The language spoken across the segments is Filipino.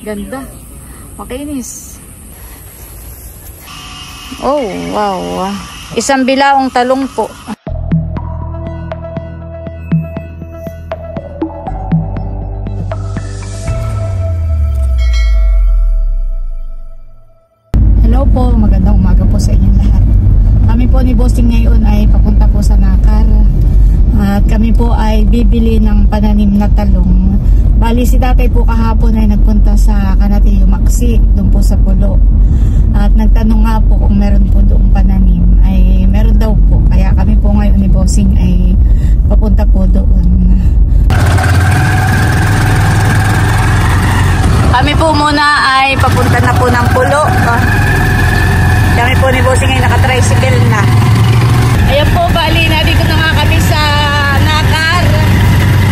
Ganda. Makinis. Oh, wow. Isang bilaong talong po. Hello po, magandang umaga po sa inyong lahat. Kami po ni Bossing ngayon ay papunta po sa Nakar. At kami po ay bibili ng pananim na talong. Bali si tatay po kahapon ay nagpunta sa Kanatiyo Maksi, doon po sa Pulo. At nagtanong nga po kung meron po doong pananim. Ay meron daw po. Kaya kami po ngayon ni Bossing ay papunta po doon. Kami po muna ay papunta na po ng Pulo. Kami po ni Bossing ay naka-tricycle na. Ayan po, bali na dito na nga kami sa Nakar.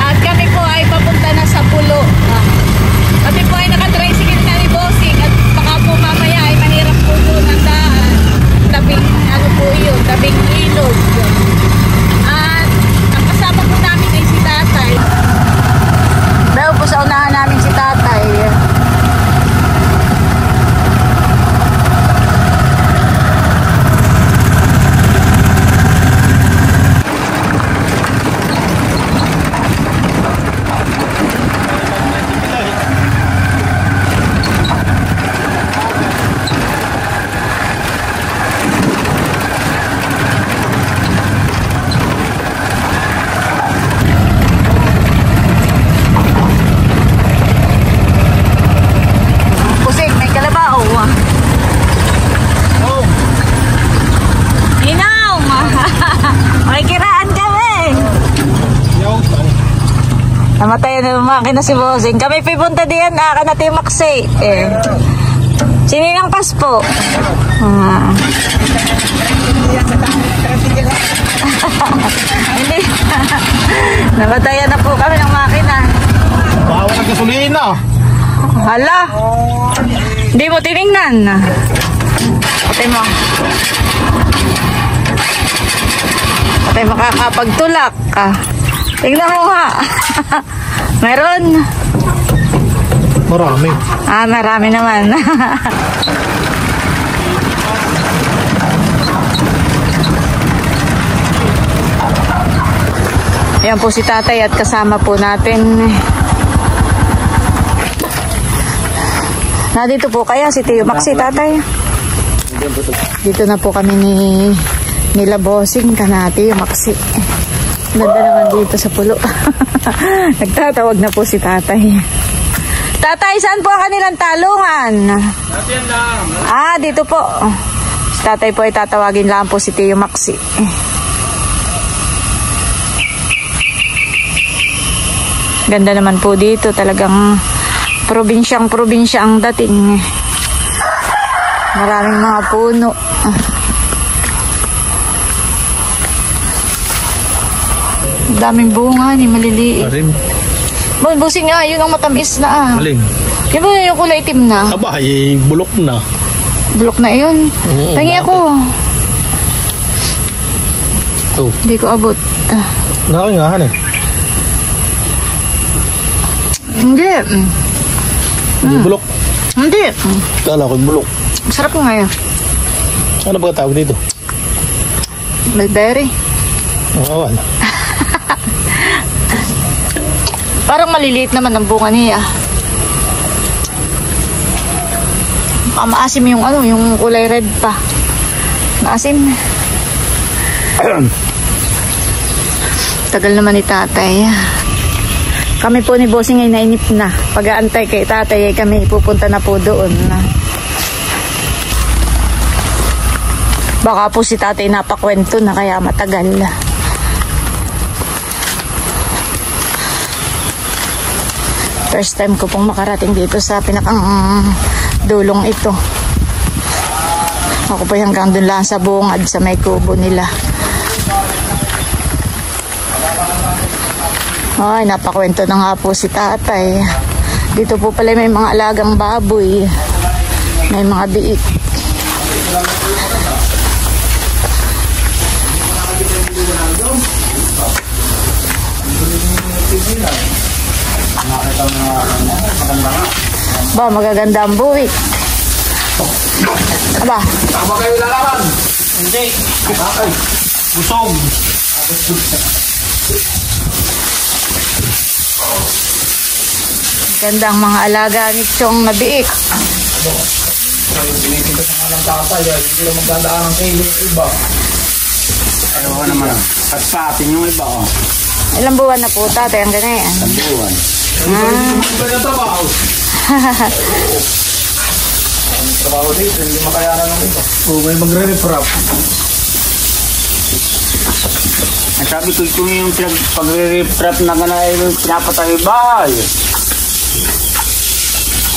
At kami po ay papunta na sa Pulo. Kami po ay naka-tricycle na ni Bossing. At baka po mamaya ay mahirap po doon ang daan. Tabing, ano po yun, tabing ilog. At ang kasama po namin ay si tatay. Dahil po sa unahan namin si tatay. Namatay na makina si Bossing. Kami pipunta diyan na Kanatiyo Maksi. Sininang paspo. Hindi. Namatayan na po kami ng makina. Bawa ng gasolina. Hala. Hindi mo tinignan. Patay mo. Patay makakapagtulak ka. Tingnan mo nga. Meron. Marami. Marami naman. Ayan po si tatay at kasama po natin. Dito po kaya si Tiyo Maksi, tatay. Dito na po kami nila Bossing, Kanatiyo Maksi. Ganda naman dito sa Pulo. Nagtatawag na po si tatay. Tatay, saan po ang kanilang talungan? Natin lang. Dito po. Si tatay po ay tatawagin lang po si Tiyo Maksi. Ganda naman po dito. Talagang probinsyang-probinsya ang dating. Maraming mga puno. Daming bunga ni maliliit. Alim. Bossing nga, yun ang matamis na. Alim. Yun ba yung kulay itim na? Aba, bulok na. Bulok na yun. Tangi ako. Ito. Hindi ko abot. Nakakingahan eh. Hindi. Hindi bulok. Hindi. Kala ko bulok. Sarap ko ngayon. Ano ba tawag dito? Mulberry. Awan. Parang maliliit naman ang bunga niya. Maasim yung yung kulay red pa. Maasim. Tagal naman ni tatay. Kami po ni Bossing ay nainip na. Pag-aantay kay tatay ay kami pupunta na po doon. Baka po si tatay napakwento na kaya matagal. First time ko pong makarating dito sa pinakang dulong ito. Ako po hanggang doon lang sa bungad sa may kubo nila. Ay, napakwento na nga po si tatay. Dito po pala may mga alagang baboy. May mga biik. Ba, magaganda ang buwik. Aba. Tama kayo lalaban. Hindi. Bakay. Busog. Ganda ang mga alaga ni Chong na biik. Pinitinta sa nga ng tatay. Hindi lang magdadaan ng kayo yung iba. Ayaw ko naman. At patin yung iba, oh. Ilang buwan na po tatay ang ganyan? Ang buwan. Iba na trabaho. Ang trabaho dito, hindi makayanan ng iba. May magre-refrap. Ang sabi ko ito yung pag-re-refrap na gano'n yung pinapatay bahay.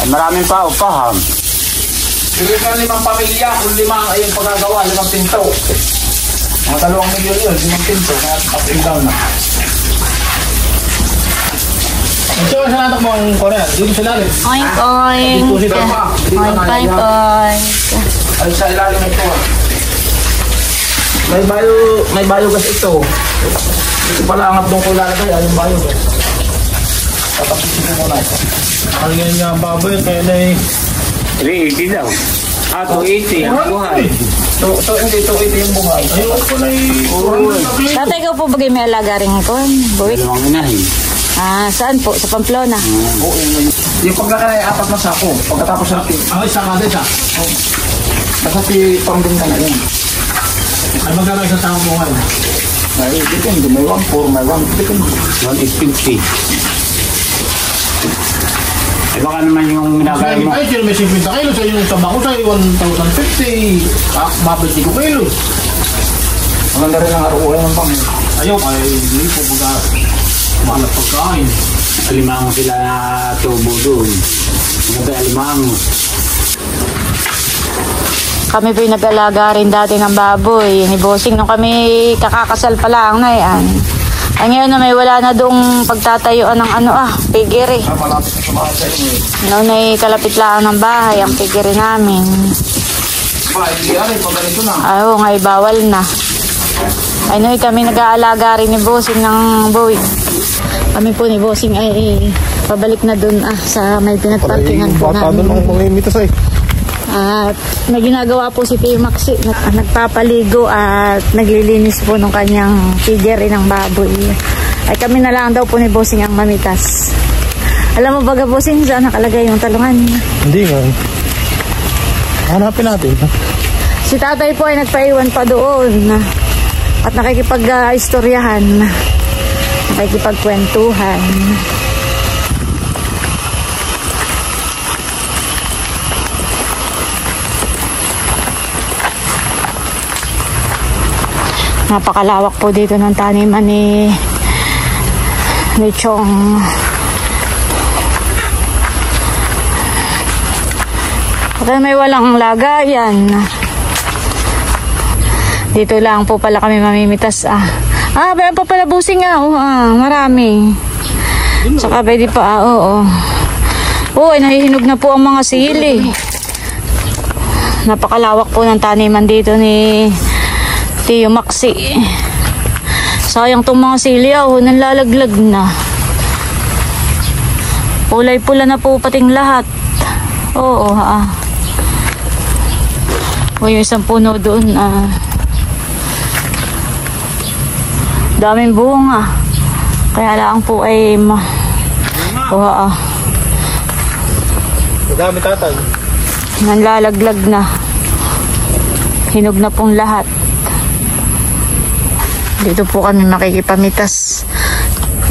Ay maraming pa upaham. Sige ka 5 pamilya, kung 5 ay yung pagagawa, 5 pinto. Mga 2 milyon yun, 5 pinto, kaya up and down na. Ito sa natak mo ang Korea, dito sa lalim. Oink, oink. Dito pa. Oink, oink, oink. Ay sa ilalim ito. May biogas ito. Ito pala angat doon ko lalagay, ay yung biogas. Tatapisin ko muna ito. Ang ganyan nga ang baboy, kaya na 380 daw. 280 ang buhay. Hindi, 280 yung buhay. Ayun ko na Tatay ko po bagay may alaga rin ko. Buwik. Dalawang inahin. Saan po? Sa Pamplona. yung pagkakala ay 4 na sako. Pagkatapos natin. Isa nga din siya. Basta si pambing ka na yun. Ay magkano isa sa buhay? Ay, depende. May 1.4, may 1.50. 1.50. Eh baka naman yung ginagaya mo. Ay, may 50 kilos. Ay, yung tabako sa'yo, 1,050. Mabit ko kilos. Maganda rin ang araw-uwi ng pang. Ayaw, ay hindi po baga mahalap pagkain. Alimango sila na tubo doon. Maganda alimango. Kami po yung nag-alaga rin dati ng baboy. Ni Bossing nung kami kakakasal pa lang na yan. Ay ngayon na may wala na doong pagtatayuan ng pigiri. Malapit sa bahay sa inyo. Noon ay kalapit lang ng bahay ang pigiri namin. Hindi rin, pag ganito na. Oo, ngay bawal na. Ay noon kami nag-aalaga rin ni Bossing ng buwig. Kami po ni Bossing ay pabalik na doon sa may pinagparkingan po namin. At may ginagawa po si Tio Maxi, nagpapaligo at naglilinis po ng kanyang piggery ng baboy. Ay kami na lang daw po ni Bossing ang mamitas. Alam mo baga Bossing saan nakalagay yung talungan? Hindi nga. Hanapin natin. Si tatay po ay nagpaiwan pa doon at nakikipag-istoryahan, nakikipagkwentuhan. Napakalawak po dito ng taniman ni Chong. Kaya may walang lagayan. Dito lang po pala kami mamimitas. Bayan pa pala Bossing marami. Saka pwede pa, oo. Ay nahihinog na po ang mga sili. Napakalawak po ng taniman dito ni Tio Maxi. Sayang tong mga sili, nalalaglag na. Kulay pula na po pating lahat. Oo, yung isang puno doon, daming bunga. Kaya lang po ay Madami tatay. nalalaglag na. Hinog na pong lahat. Dito po kami makikipamitas.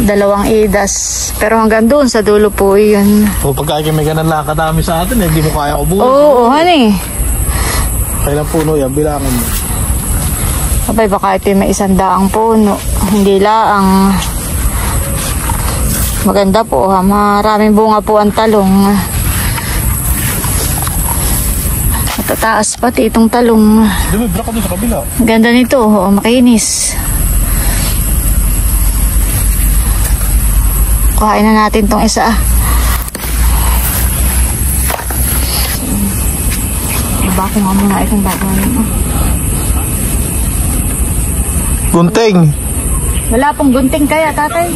2 idas. Pero hanggang doon sa dulo po yun. Pagka may ganun lang kadami sa atin, hindi mo kaya ubuhin. Oo, honey. Kailang puno yan, bilangan mo. Abay, baka ito may 100 puno. Hindi lang. Maganda po, maraming bunga po ang talong. Matataas pati itong talong. Hindi mo, bra ka doon sa kabila. Ganda nito, makinis. Kuhain na natin tong isa. Bako nga muna itong bako nga. Gunting. Wala pong gunting kaya, tatay.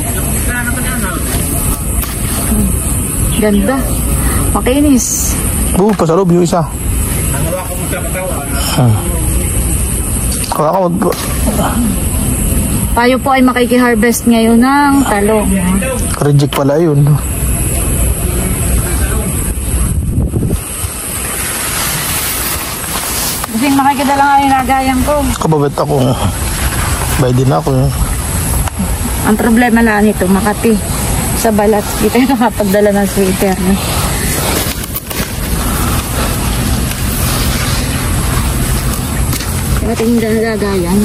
Ganda. Makinis. Pa sa loob yung isa. Kaya ako Tayo po ay makiki-harvest ngayon ng talong. reject pala yun. Kasi makikidala nga yung lagayan ko. Kababit ako. Bayad din ako. Ang problema lang nito, Makati. Sa balat, di tayo nakapagdala ng sweater. Tingin na lagayan.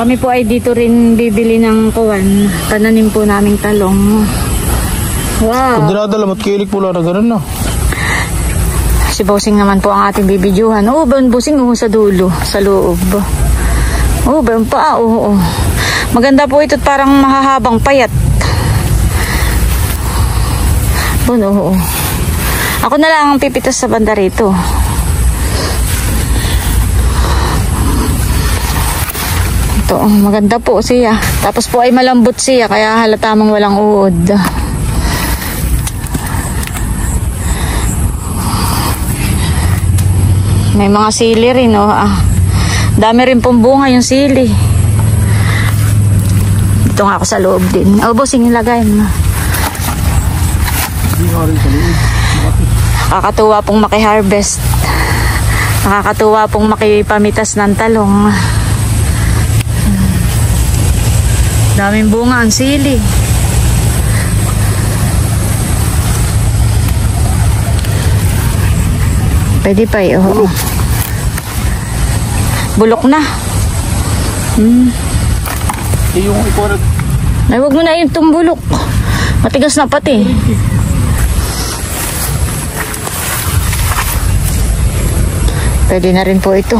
Kami po ay dito rin bibili ng kuwan. Tananim po naming talong. Wow. Pag dinadala mo't kilik pula na gano'n na. Si Bossing naman po ang ating bibidyohan. Oo, Bossing sa dulo, sa loob. Oo, pa, oo. Maganda po ito, parang mahahabang payat. Oo. Ako na lang ang pipitas sa banda rito. Ito, maganda po siya. Tapos po ay malambot siya, kaya halata mong walang uod. May mga sili rin, oh. Dami rin pong bunga yung sili. Dito nga ako sa loob din. Oh, Bossing, ilagay mo. Nakakatuwa pong maki-harvest. Nakakatuwa pong makipamitas ng talong. Daming bunga ang sili. Pwede pa eh, oo. Bulok na. Yung ikaw Ay, huwag mo na yung tumbulok. Matigas na pati. Pwede na rin po ito.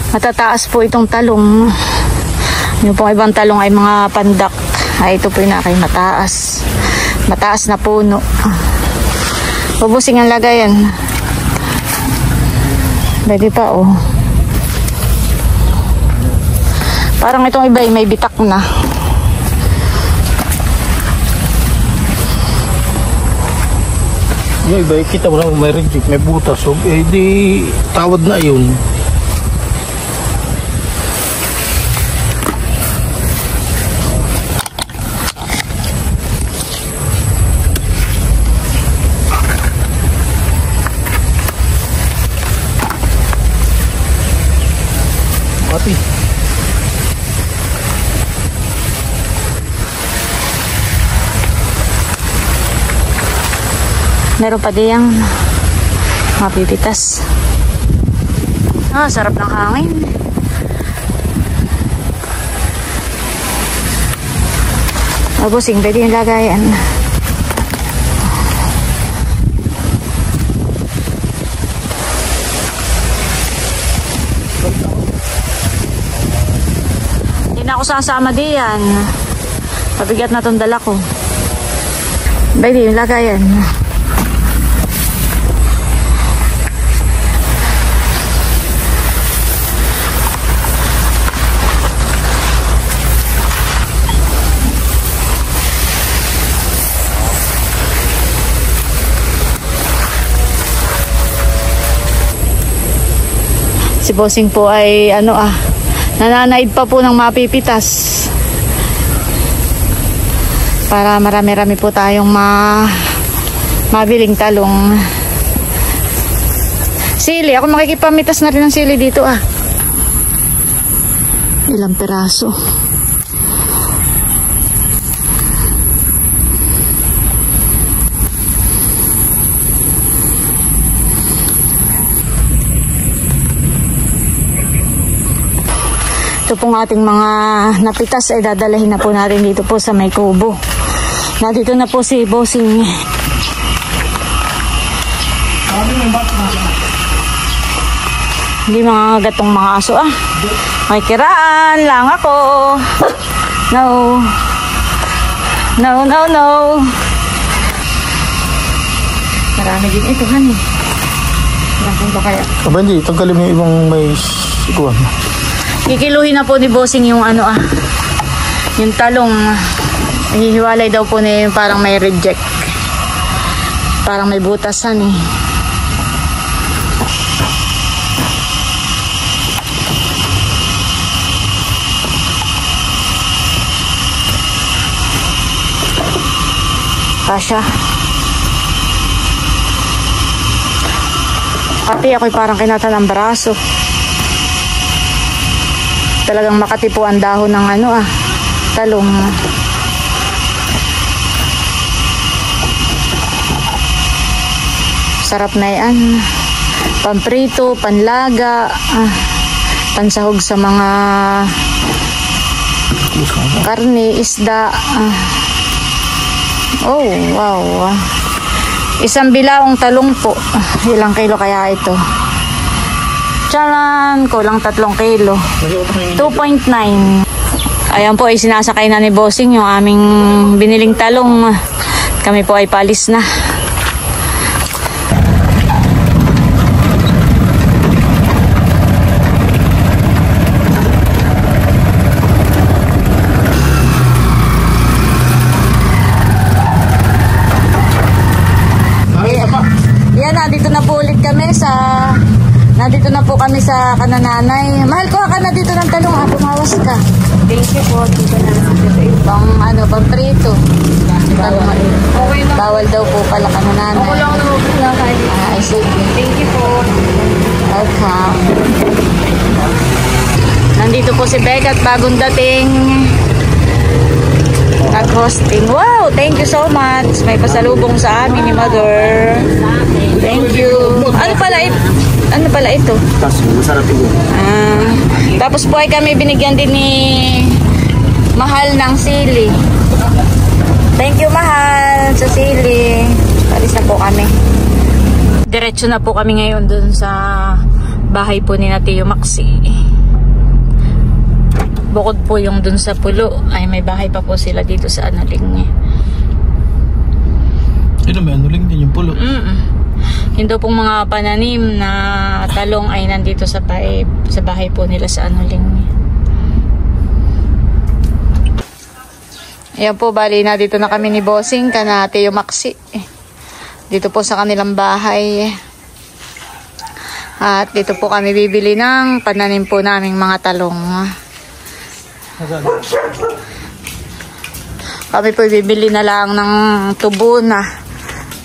Matataas po itong talong. Yung pong ibang talong ay mga pandak. Ay, ito po yung nakay mataas. Mataas na puno. Bubusing ang lagayan. Pwede pa, oh. Parang itong iba ay may bitak na. yung iba, kita mo na may reject, may butas. So, di tawad na yun. Mati. Meron pa diyang mapipitas. Sarap ng hangin. Busing, pwede yung lagayan. Hindi na ako sasama diyan. Pabigat na itong dala ko. Pwede yung lagayan. Si Bossing po ay nananaid pa po ng mapipitas para marami-rami po tayong mabiling talong. Sili, ako makikipamitas na rin ng sili dito Ilang peraso. Ito pong ating mga napitas ay dadalahin na po natin dito po sa may kubo. Nandito na po si Bossing. Hindi mga gatong mga aso May kiraan lang ako. No. No, no, no. Marami din ito, honey. Marami ba kaya? Aba hindi, tanggalin mo yung ibang may sikuan. Kikiluhin na po ni Bossing yung yung talong. Hihiwalay daw po niya yung parang may reject. Parang may butasan eh. Kasha. Pati ako'y parang kinata ng braso. Talagang makati po ang dahon ng talong. Sarap na yan. Pamprito, panlaga, pansahog sa mga karne, isda. Oh, wow. Isang bilaong talong po. Ilang kilo kaya ito? Charan! Kulang 3 kilo. 2.9. Ayan po ay sinasakay na ni Bossing yung aming biniling talong. Kami po ay palis na. Nandito na po kami sa kanananay. Mahal ko ka na dito ng talong. Pumawas ka. Thank you po. Pamprito. Okay na. Bawal daw po pala kanananay. Okay lang naman po na kayo. I see. Thank you po. Welcome. Nandito po si Becca at bagong dating. Nag-hosting. Wow! Thank you so much. May pasalubong sa amin ni Mother. Thank you. Ano pala ito? Masarap ito. Tapos po ay kami binigyan din ni Mahal ng sili. Thank you, Mahal, sa sili. Palis na po kami. Diretso na po kami ngayon dun sa bahay po ni Tio Maxi. Bukod po yung dun sa pulo, ay may bahay pa po sila dito sa Anuling. May Anuling din yung pulo. Yung daw pong mga pananim na talong ay nandito sa bahay po nila sa Anuling. Ayan po, bali na dito na kami ni Bossing kana Tio Maxi. Dito po sa kanilang bahay. At dito po kami bibili ng pananim po naming mga talong. Kami po bibili na lang ng tubo na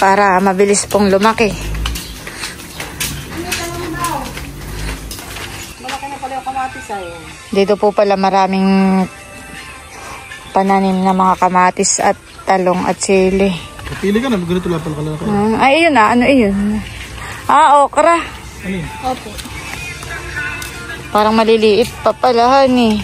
para mabilis pong lumaki. Dito po pala maraming pananim na mga kamatis at talong at sili. Pili ka na, ganito lang pala kalaki. Ay, yun na. Ano yun? Okra. Ano yun? Opo. Parang maliliit pa pala, honey.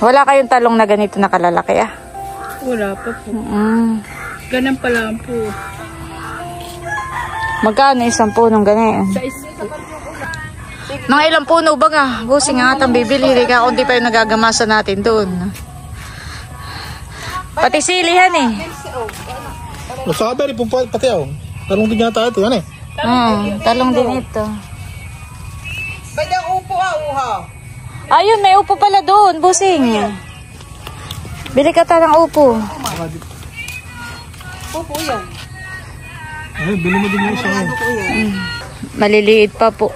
Wala kayong talong na ganito na kalalaki, Wala pa po. Ganun pa lang po. Magkano isang punong ganyan? Mga ilang puno ba nga? Busing nga atang bibili. Ka kundi pa yung nagagamasa natin doon. Pati silihan Sabi rin po pati talong din yata ito. Ano talong din ito. Ba't yung upo uha? Ayun, may upo pala doon, Busing. Bili ka ta ng upo. Upo yan. Ay, bili mo din yung isa. Maliliit pa po.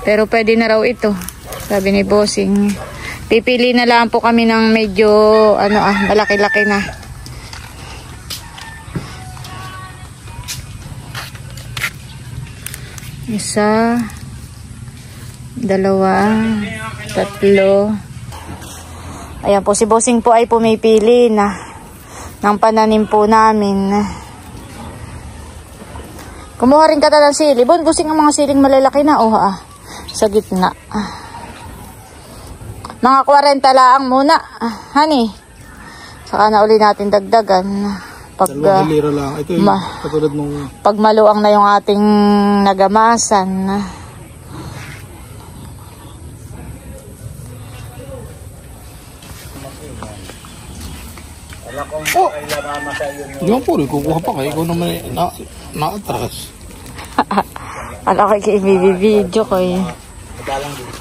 Pero pwede na raw ito. Sabi ni Bossing. Pipili na lang po kami ng medyo malaki-laki na. Isa, dalawa, tatlo. Ayan po, si Bossing po ay pumipili na ng pananim po namin. Kumuha rin ka ng sili. Bossing ang mga siling malalaki na. Sa gitna. Mga 40 laang muna. Honey. Saka na uli natin dagdagan. Pag lira lang. Ito yung katulad nung... Pag maluang na yung ating nagamasan. Para kung kailangan masa yun. Hindi mo po, kukuha pa kayo. Ikaw naman na-atras. Wala ko i-video ko eh.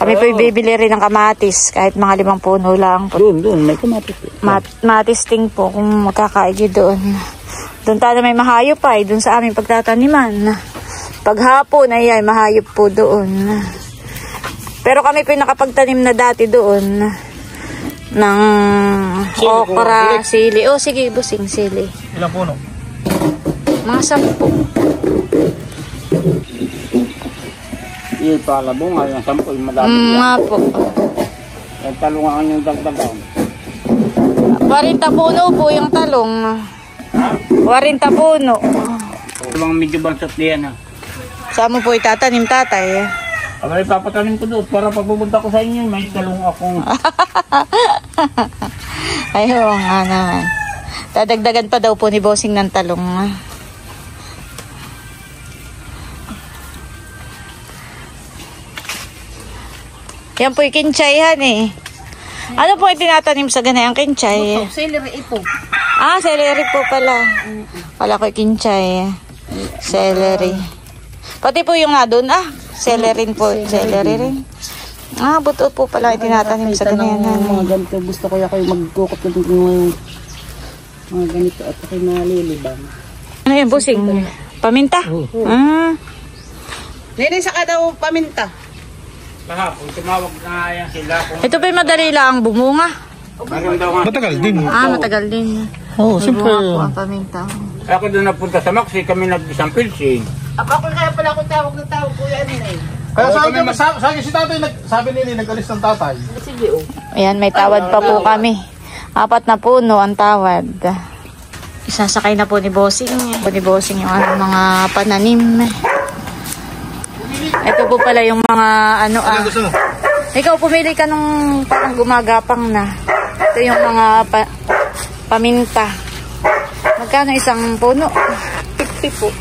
Kami po bibili rin ng kamatis. Kahit mga 5 puno lang. Doon, may kamatis. Matisting po kung magkakaigi doon. Doon tayo may mahayop pa eh. Doon sa aming pagtataniman. Paghapon ay mahayop po doon. Pero kami po nakapagtanim na dati doon. Ng okra, sili. Oh, sige, busing sili. Ilang puno? Mga 10. Yung pala bunga, yung 10, yung madami. Nga po. Yung talungan yung dagdagan. 40 puno po yung talong. 40 puno. Yung medyo bansot diyan ha. Saan mo po itatanim, tatay? Abay, papatanim ko doon para pag pupunta ko sa inyo, may talong akong... Ayaw nga naman. Dadagdagan pa daw po ni Bossing ng talong. Yan po yung kinchayhan eh. Ano po yung tinatanim sa ganayang kinchay? Celery ito. Ah, celery po pala. Pala ko yung kinchay. Celery. Pati po yung nga doon, celery po. Celery rin. Buto po pala yung tinatanim sa ganyan. Mga ganito, gusto ko yung magkukot ng mga ganito at ako'y nalilibang. Ano yung busing? Paminta? Nene, saka daw paminta. Kahapon, tumawag na yan sila. Ito pa yung madali lang bumunga. Matagal din. Matagal din. Oo, siyempre. Bumunga po ang paminta. Ako doon napunta sa Maxi, kami nag-isang pilsin. Ako kaya pala ako tawag ng tawag, kuya Nene. Kaya sabi si tatay, sabi nila nag-alis ng tatay. Sige, oh. Ayan, may tawad pa po kami. 4 na puno ang tawad. Isasakay na po ni Bossing. Po ni Bossing yung mga pananim. Ito po pala yung mga Gusto mo? Ikaw pumili ka nung parang gumagapang na. Ito yung mga paminta. Magkano isang puno? 50 po.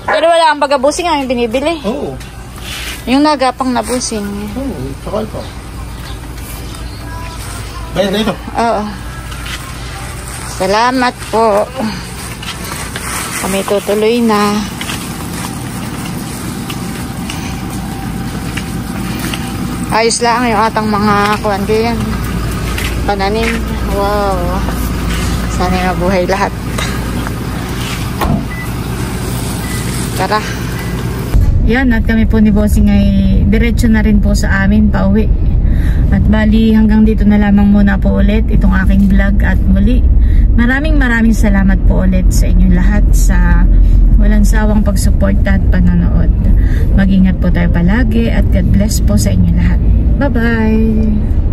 Pero wala ang baga busing ang binibili. Oo. Yung nagapang na busing. Oo, sakay pa. Bayad na ito. Oo. Salamat po. Kami tutuloy na. Ayos lang yung atang mga kuwan ganyan. Pananim. Wow. Sana mabuhay lahat. Tara. Yan, at kami po ni Bossing ay diretso na rin po sa amin pauwi. At bali hanggang dito na lamang muna po ulit itong aking vlog at muli. Maraming salamat po ulit sa inyong lahat sa walang sawang pagsuporta at panonood. Mag-ingat po tayo palagi at God bless po sa inyo lahat. Bye-bye!